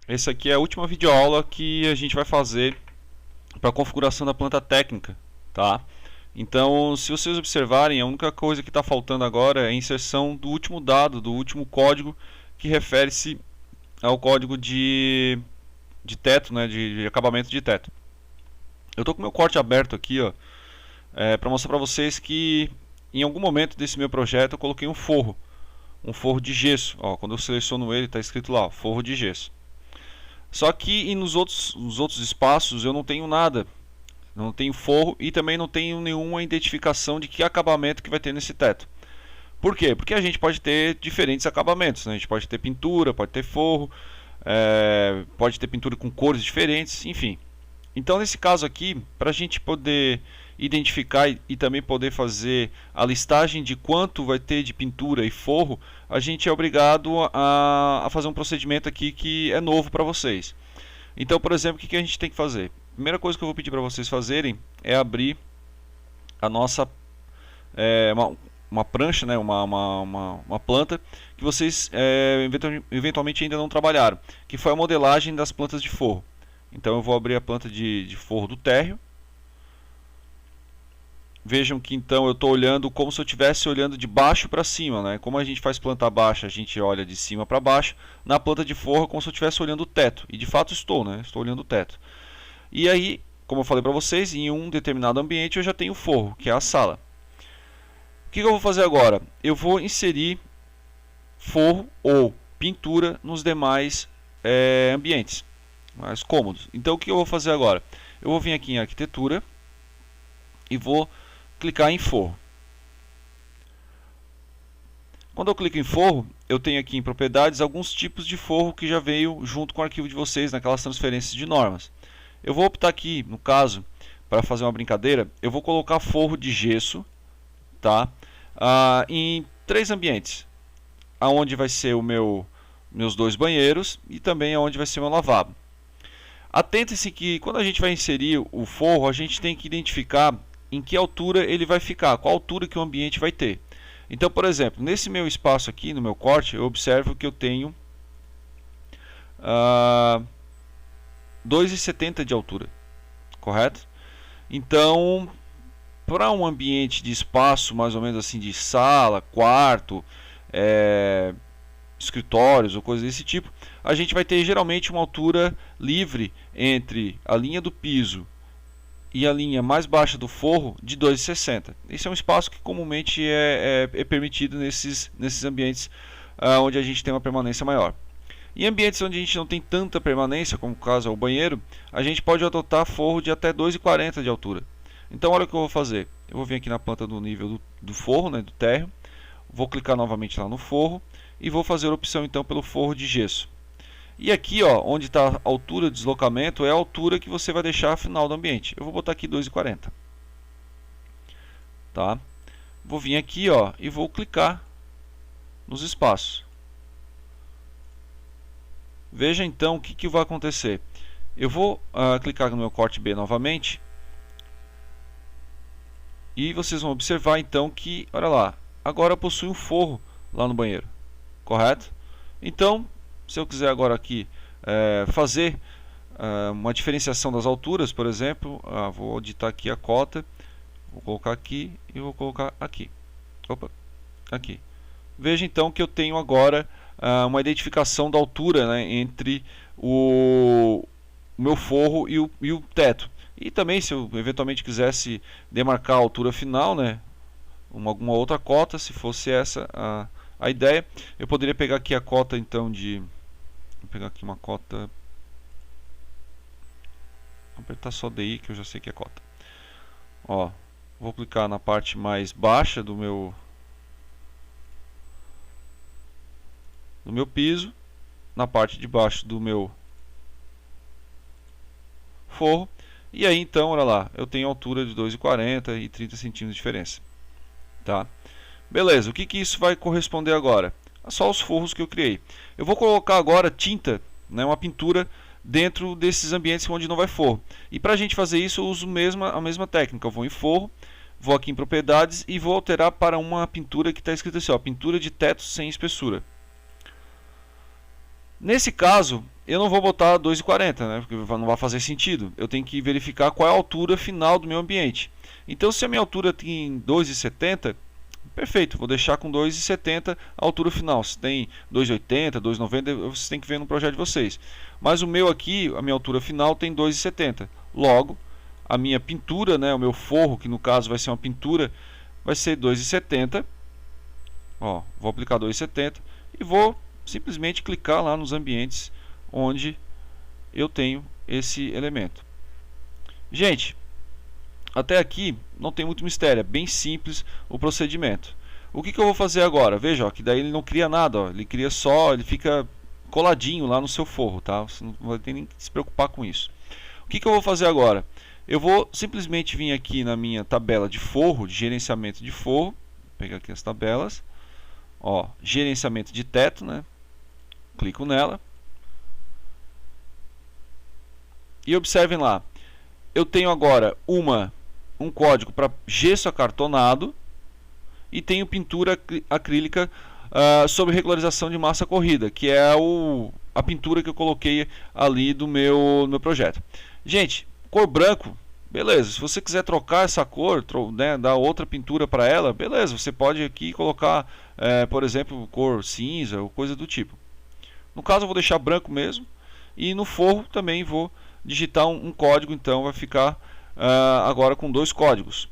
Essa aqui é a última videoaula que a gente vai fazer para a configuração da planta técnica, tá? Então, se vocês observarem, a única coisa que está faltando agora é a inserção do último dado, do último código que refere-se ao código de teto, né, de acabamento de teto. Eu estou com o meu corte aberto aqui, ó, para mostrar para vocês que em algum momento desse meu projeto eu coloquei um forro de gesso. Ó, quando eu seleciono ele, está escrito lá, ó, forro de gesso. Só que nos outros espaços eu não tenho nada, não tenho forro e também não tenho nenhuma identificação de que acabamento que vai ter nesse teto. Por quê? Porque a gente pode ter diferentes acabamentos, né? A gente pode ter pintura, pode ter forro, pode ter pintura com cores diferentes, enfim. Então nesse caso aqui, para a gente poder identificar e também poder fazer a listagem de quanto vai ter de pintura e forro, a gente é obrigado a fazer um procedimento aqui que é novo para vocês. Então, por exemplo, o que a gente tem que fazer? A primeira coisa que eu vou pedir para vocês fazerem é abrir a nossa uma prancha, né, uma planta que vocês eventualmente ainda não trabalharam, que foi a modelagem das plantas de forro. Então eu vou abrir a planta de forro do térreo. Vejam que então eu estou olhando como se eu estivesse olhando de baixo para cima, né? Como a gente faz planta baixa, a gente olha de cima para baixo. Na planta de forro, como se eu estivesse olhando o teto. E de fato estou, né? Estou olhando o teto. E aí, como eu falei para vocês, em um determinado ambiente eu já tenho forro, que é a sala. O que eu vou fazer agora? Eu vou inserir forro ou pintura nos demais ambientes mais cômodos. Então o que eu vou fazer agora? Eu vou vir aqui em arquitetura e vou clicar em forro. Quando eu clico em forro, eu tenho aqui em propriedades alguns tipos de forro que já veio junto com o arquivo de vocês naquelas transferências de normas. Eu vou optar aqui, no caso, para fazer uma brincadeira, eu vou colocar forro de gesso, tá? Em 3 ambientes, aonde vai ser meus 2 banheiros e também aonde vai ser meu lavabo. Atentem-se que quando a gente vai inserir o forro, a gente tem que identificar em que altura ele vai ficar, qual altura que o ambiente vai ter. Então, por exemplo, nesse meu espaço aqui, no meu corte, eu observo que eu tenho 2,70 de altura, correto? Então, para um ambiente de espaço, mais ou menos assim, de sala, quarto, escritórios ou coisas desse tipo, a gente vai ter geralmente uma altura livre entre a linha do piso e a linha mais baixa do forro de 2,60. Esse é um espaço que comumente é permitido nesses ambientes onde a gente tem uma permanência maior. Em ambientes onde a gente não tem tanta permanência, como o caso é o banheiro, a gente pode adotar forro de até 2,40 de altura. Então olha o que eu vou fazer. Eu vou vir aqui na planta do nível do forro, né, do térreo, vou clicar novamente lá no forro e vou fazer a opção então pelo forro de gesso. E aqui, ó, onde está a altura de deslocamento é a altura que você vai deixar final do ambiente. Eu vou botar aqui 2,40. Tá? Vou vir aqui, ó, e vou clicar nos espaços. Veja então o que vai acontecer. Eu vou clicar no meu corte B novamente. E vocês vão observar então que, olha lá, agora possui um forro lá no banheiro. Correto? Então, se eu quiser agora aqui fazer uma diferenciação das alturas, por exemplo, vou editar aqui a cota, vou colocar aqui e vou colocar aqui. Opa, aqui. Veja então que eu tenho agora uma identificação da altura, né, entre o meu forro e o teto. E também, se eu eventualmente quisesse demarcar a altura final, né, alguma outra cota, se fosse essa a ideia, eu poderia pegar aqui a cota então vou pegar aqui uma cota, vou apertar só DI que eu já sei que é cota. Ó, vou clicar na parte mais baixa do meu piso, na parte de baixo do meu forro, e aí então, olha lá, eu tenho altura de 2,40 e 30 centímetros de diferença. Tá? Beleza, o que isso vai corresponder agora? Só os forros que eu criei. Eu vou colocar agora tinta, né, uma pintura dentro desses ambientes onde não vai forro. E para a gente fazer isso eu uso a mesma técnica. Eu vou em forro, vou aqui em propriedades e vou alterar para uma pintura que está escrito assim, ó, pintura de teto sem espessura. Nesse caso, eu não vou botar 2,40, né? Porque não vai fazer sentido. Eu tenho que verificar qual é a altura final do meu ambiente. Então, se a minha altura tem 2,70, perfeito, vou deixar com 2,70 a altura final. Se tem 2,80, 2,90, vocês têm que ver no projeto de vocês. Mas o meu aqui, a minha altura final tem 2,70. Logo, a minha pintura, né, o meu forro, que no caso vai ser uma pintura, vai ser 2,70. Ó, vou aplicar 2,70 e vou simplesmente clicar lá nos ambientes onde eu tenho esse elemento. Gente, até aqui não tem muito mistério, é bem simples o procedimento. O que eu vou fazer agora? Veja, ó, que daí ele não cria nada, ó, ele cria só, ele fica coladinho lá no seu forro, tá? Você não vai ter nem que se preocupar com isso. O que eu vou fazer agora? Eu vou simplesmente vir aqui na minha tabela de forro, de gerenciamento de forro, vou pegar aqui as tabelas, ó, gerenciamento de teto, né? Clico nela e observem lá, eu tenho agora um código para gesso acartonado e tenho pintura acrílica sobre regularização de massa corrida, que é a pintura que eu coloquei ali do meu projeto. Gente, cor branco, beleza. Se você quiser trocar essa cor, né, dar outra pintura para ela, beleza. Você pode aqui colocar, por exemplo, cor cinza ou coisa do tipo. No caso eu vou deixar branco mesmo. E no forro também vou digitar um código, então vai ficar agora com dois códigos.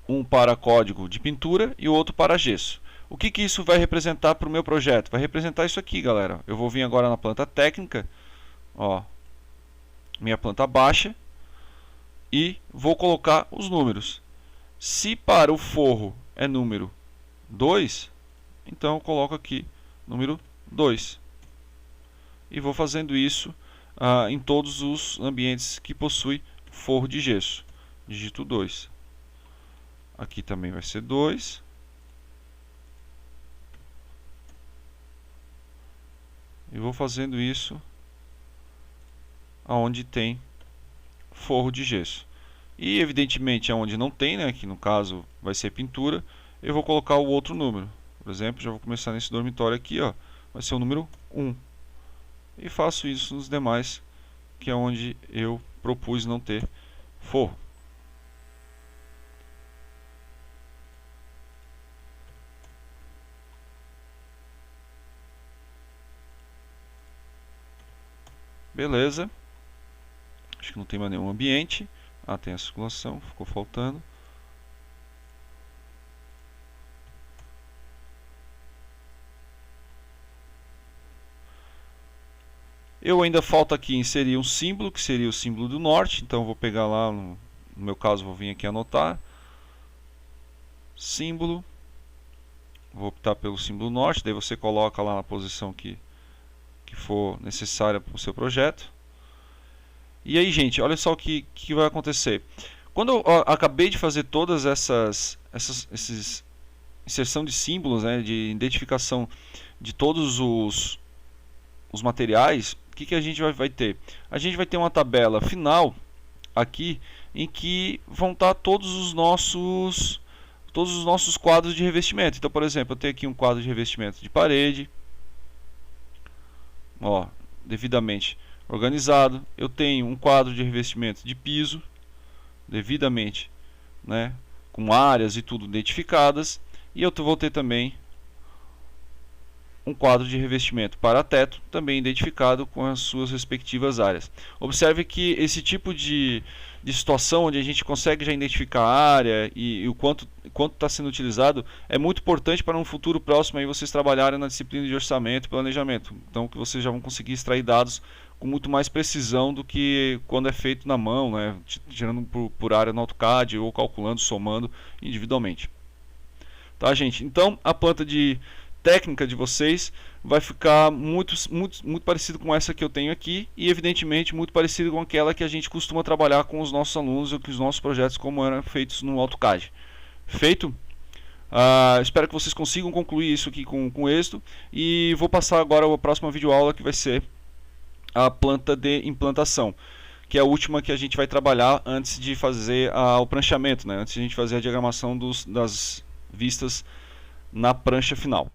Um para código de pintura e o outro para gesso. O que isso vai representar para o meu projeto? Vai representar isso aqui, galera. Eu vou vir agora na planta técnica, ó, minha planta baixa, e vou colocar os números. Se para o forro é número 2, então eu coloco aqui número 2. E vou fazendo isso em todos os ambientes que possui forro de gesso. Digito 2. Aqui também vai ser 2. E vou fazendo isso aonde tem forro de gesso. E evidentemente aonde não tem, né, que no caso vai ser pintura, eu vou colocar o outro número. Por exemplo, já vou começar nesse dormitório aqui, ó, vai ser o número 1. E faço isso nos demais, que é onde eu propus não ter forro. Beleza. Acho que não tem mais nenhum ambiente. Tem a circulação, ficou faltando. Eu ainda falta aqui inserir um símbolo, que seria o símbolo do norte. Então vou pegar lá, no meu caso vou vir aqui anotar. Símbolo. Vou optar pelo símbolo norte, daí você coloca lá na posição que for necessária para o seu projeto. E aí, gente, olha só o que vai acontecer. Quando eu acabei de fazer todas essas inserção de símbolos, né, de identificação de todos os materiais, o que a gente vai ter? A gente vai ter uma tabela final aqui em que vão estar todos os nossos quadros de revestimento. Então, por exemplo, eu tenho aqui um quadro de revestimento de parede, ó, devidamente organizado. Eu tenho um quadro de revestimento de piso, devidamente, né, com áreas e tudo identificadas. E eu vou ter também um quadro de revestimento para teto, também identificado com as suas respectivas áreas. Observe que esse tipo de situação onde a gente consegue já identificar a área e o quanto está sendo utilizado é muito importante para um futuro próximo aí vocês trabalharem na disciplina de orçamento e planejamento. Então que vocês já vão conseguir extrair dados com muito mais precisão do que quando é feito na mão, né, tirando por área no AutoCAD ou calculando, somando individualmente. Tá, gente? Então a planta de técnica de vocês vai ficar muito parecido com essa que eu tenho aqui e evidentemente muito parecido com aquela que a gente costuma trabalhar com os nossos alunos ou com os nossos projetos como eram feitos no AutoCAD. Feito? Espero que vocês consigam concluir isso aqui com êxito e vou passar agora a próxima videoaula, que vai ser a planta de implantação, que é a última que a gente vai trabalhar antes de fazer o pranchamento, né? Antes de a gente fazer a diagramação das vistas na prancha final.